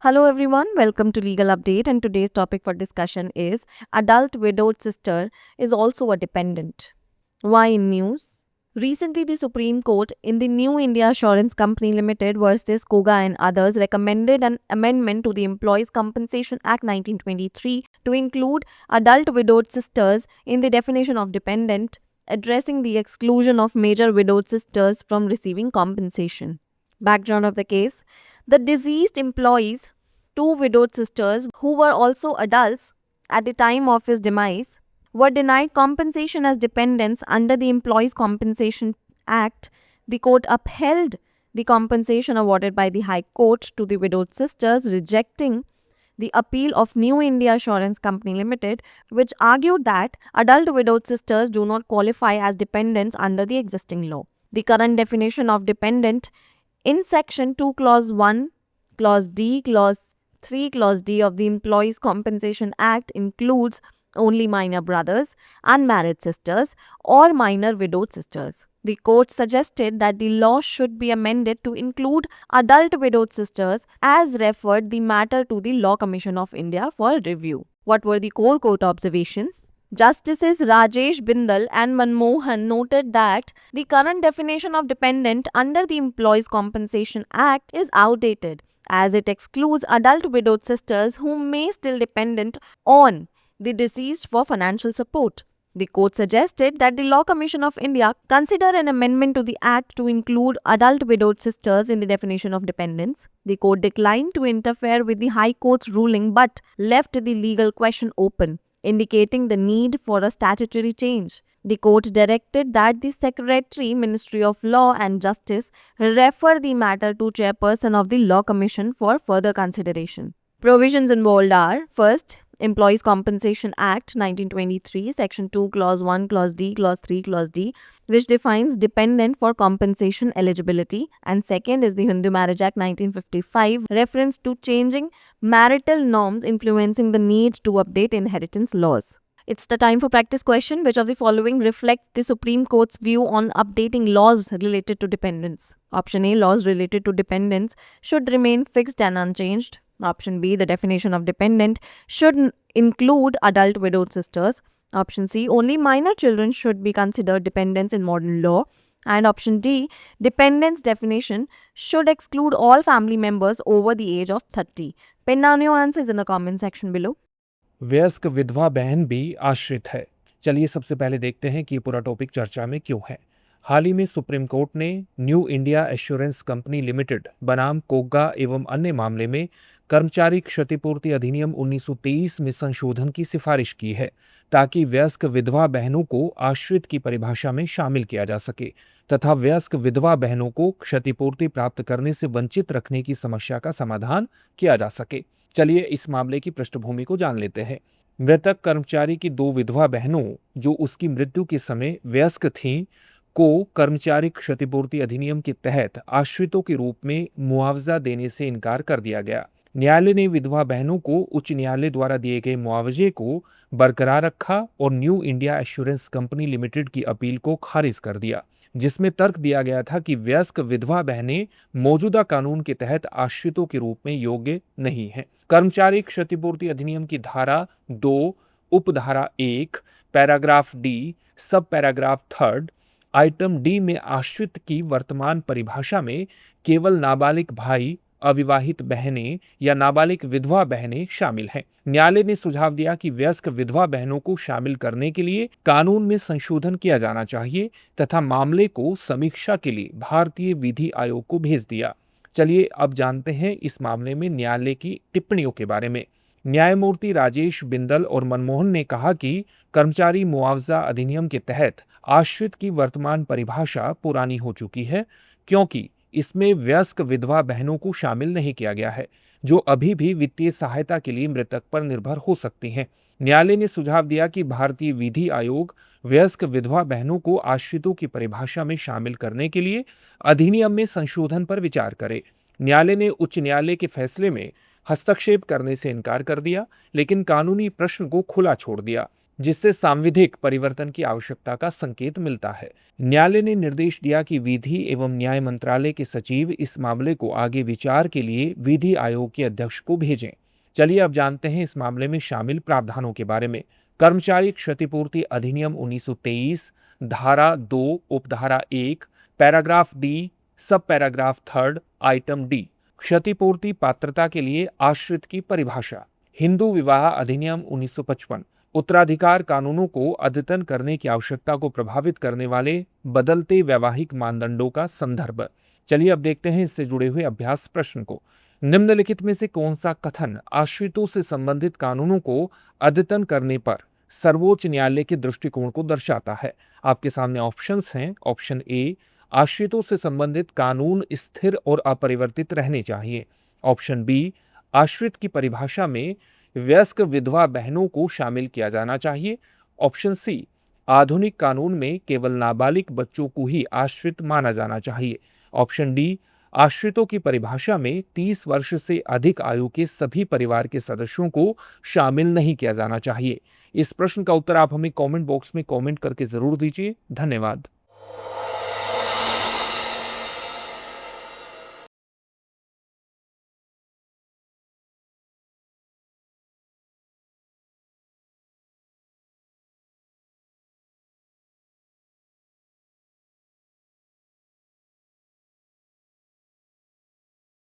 Hello everyone, welcome to Legal Update, and today's topic for discussion is adult widowed sister is also a dependent. Why in news? Recently, the Supreme Court in the New India Assurance Company Limited versus Koga and others recommended an amendment to the Employees Compensation Act 1923 to include adult widowed sisters in the definition of dependent, addressing the exclusion of major widowed sisters from receiving compensation. Background of the case: the deceased employee's two widowed sisters, who were also adults at the time of his demise, were denied compensation as dependents under the Employees Compensation Act. The court upheld the compensation awarded by the High Court to the widowed sisters, rejecting the appeal of New India Assurance Company Limited, which argued that adult widowed sisters do not qualify as dependents under the existing law. The current definition of dependent in Section 2, Clause 1, Clause D, Clause 3, Clause D of the Employees Compensation Act includes only minor brothers, unmarried sisters, or minor widowed sisters. The court suggested that the law should be amended to include adult widowed sisters, as referred the matter to the Law Commission of India for review. What were the core court observations? Justices Rajesh Bindal and Manmohan noted that the current definition of dependent under the Employees Compensation Act is outdated, as it excludes adult widowed sisters who may still dependent on the deceased for financial support. The court suggested that the Law Commission of India consider an amendment to the Act to include adult widowed sisters in the definition of dependents. The court declined to interfere with the High Court's ruling but left the legal question open, indicating the need for a statutory change. The court directed that the Secretary, Ministry of Law and Justice, refer the matter to Chairperson of the Law Commission for further consideration. Provisions involved are: first, Employees Compensation Act 1923, Section 2, Clause 1, Clause D, Clause 3, Clause D, which defines dependent for compensation eligibility, and second is the Hindu Marriage Act 1955, reference to changing marital norms influencing the need to update inheritance laws. It's the time for practice question. Which of the following reflect the Supreme Court's view on updating laws related to dependents? Option A, laws related to dependents should remain fixed and unchanged. Option B, the definition of dependent should include adult widowed sisters. Option C, only minor children should be considered dependents in modern law. And option D, dependents definition should exclude all family members over the age of 30. Pen down your answers in the comment section below. वयस्क विधवा बहन भी आश्रित है। चलिए सबसे पहले देखते हैं कि ये पूरा टॉपिक चर्चा में क्यों है। हाल ही में सुप्रीम कोर्ट ने new India assurance company limited बनाम कोग्गा एवं अन्य मामले में कर्मचारी क्षतिपूर्ति अधिनियम 1923 में संशोधन की सिफारिश की है, ताकि वयस्क विधवा बहनों को आश्रित की परिभाषा में शामिल किया जा सके तथा वयस्क विधवा बहनों को क्षतिपूर्ति प्राप्त करने से वंचित रखने की समस्या का समाधान किया जा सके। चलिए इस मामले की पृष्ठभूमि को जान लेते हैं। मृतक कर्मचारी की दो विधवा बहनों, जो उसकी मृत्यु के समय वयस्क थीं, को कर्मचारी क्षतिपूर्ति अधिनियम के तहत आश्रितों के रूप में मुआवजा देने से इनकार कर दिया गया। न्यायालय ने विधवा बहनों को उच्च न्यायालय द्वारा दिए गए मुआवजे को बरकरार रखा और new India assurance company limited की अपील को खारिज कर दिया, जिसमें तर्क दिया गया था कि वयस्क विधवा बहनें मौजूदा कानून के तहत आश्रितों के रूप में योग्य नहीं हैं। कर्मचारी क्षतिपूर्ति अधिनियम की धारा 2, उपधारा 1, पैराग्राफ डी, सब पैराग्राफ 3, आइटम डी में आश्रित की वर्तमान परिभाषा में केवल नाबालिग भाई, अविवाहित बहनें या नाबालिग विधवा बहनें शामिल हैं। न्यायालय ने सुझाव दिया कि वयस्क विधवा बहनों को शामिल करने के लिए कानून में संशोधन किया जाना चाहिए तथा मामले को समीक्षा के लिए भारतीय विधि आयोग को भेज दिया। चलिए अब जानते हैं इस मामले में न्यायालय की टिप्पणियों के बारे में। न्यायमूर्ति राजेश बिंदल और मनमोहन ने कहा कि कर्मचारी मुआवजा अधिनियम के तहत आश्रित की वर्तमान परिभाषा पुरानी हो चुकी है, क्योंकि इसमें वयस्क विधवा बहनों को शामिल नहीं किया गया है, जो अभी भी वित्तीय सहायता के लिए मृतक पर निर्भर हो सकती हैं। न्यायालय ने सुझाव दिया कि भारतीय विधि आयोग वयस्क विधवा बहनों को आश्रितों की परिभाषा में शामिल करने के लिए अधिनियम में संशोधन पर विचार करे। न्यायालय ने उच्च न्यायालय के फैसले में हस्तक्षेप करने से इनकार कर दिया, लेकिन कानूनी प्रश्न को खुला छोड़ दिया। जिससे सांविधिक परिवर्तन की आवश्यकता का संकेत मिलता है। न्यायालय ने निर्देश दिया कि विधि एवं न्याय मंत्रालय के सचिव इस मामले को आगे विचार के लिए विधि आयोग के अध्यक्ष को भेजें। चलिए अब जानते हैं इस मामले में शामिल प्रावधानों के बारे में। कर्मचारी क्षतिपूर्ति अधिनियम 1923 धारा 2 उपधारा 1 पैराग्राफ डी सब पैराग्राफ 3 आइटम डी क्षतिपूर्ति पात्रता के लिए आश्रित की परिभाषा। हिंदू विवाह अधिनियम 1955 उत्तराधिकार कानूनों को अद्यतन करने की आवश्यकता को प्रभावित करने वाले बदलते वैवाहिक मानदंडों का संदर्भ। चलिए अब देखते हैं इससे जुड़े हुए अभ्यास प्रश्न को। निम्नलिखित में से कौन सा कथन आश्रितों से संबंधित कानूनों को अद्यतन करने पर सर्वोच्च न्यायालय के दृष्टिकोण को दर्शाता है? आपके सामने ऑप्शंस हैं। ऑप्शन ए, आश्रितों से संबंधित कानून स्थिर और अपरिवर्तित रहने चाहिए। ऑप्शन बी, आश्रित की परिभाषा में वयस्क विधवा बहनों को शामिल किया जाना चाहिए। ऑप्शन सी, आधुनिक कानून में केवल नाबालिग बच्चों को ही आश्रित माना जाना चाहिए। ऑप्शन डी, आश्रितों की परिभाषा में 30 वर्ष से अधिक आयु के सभी परिवार के सदस्यों को शामिल नहीं किया जाना चाहिए। इस प्रश्न का उत्तर आप हमें कमेंट बॉक्स में कमेंट करके जरूर दीजिए। धन्यवाद।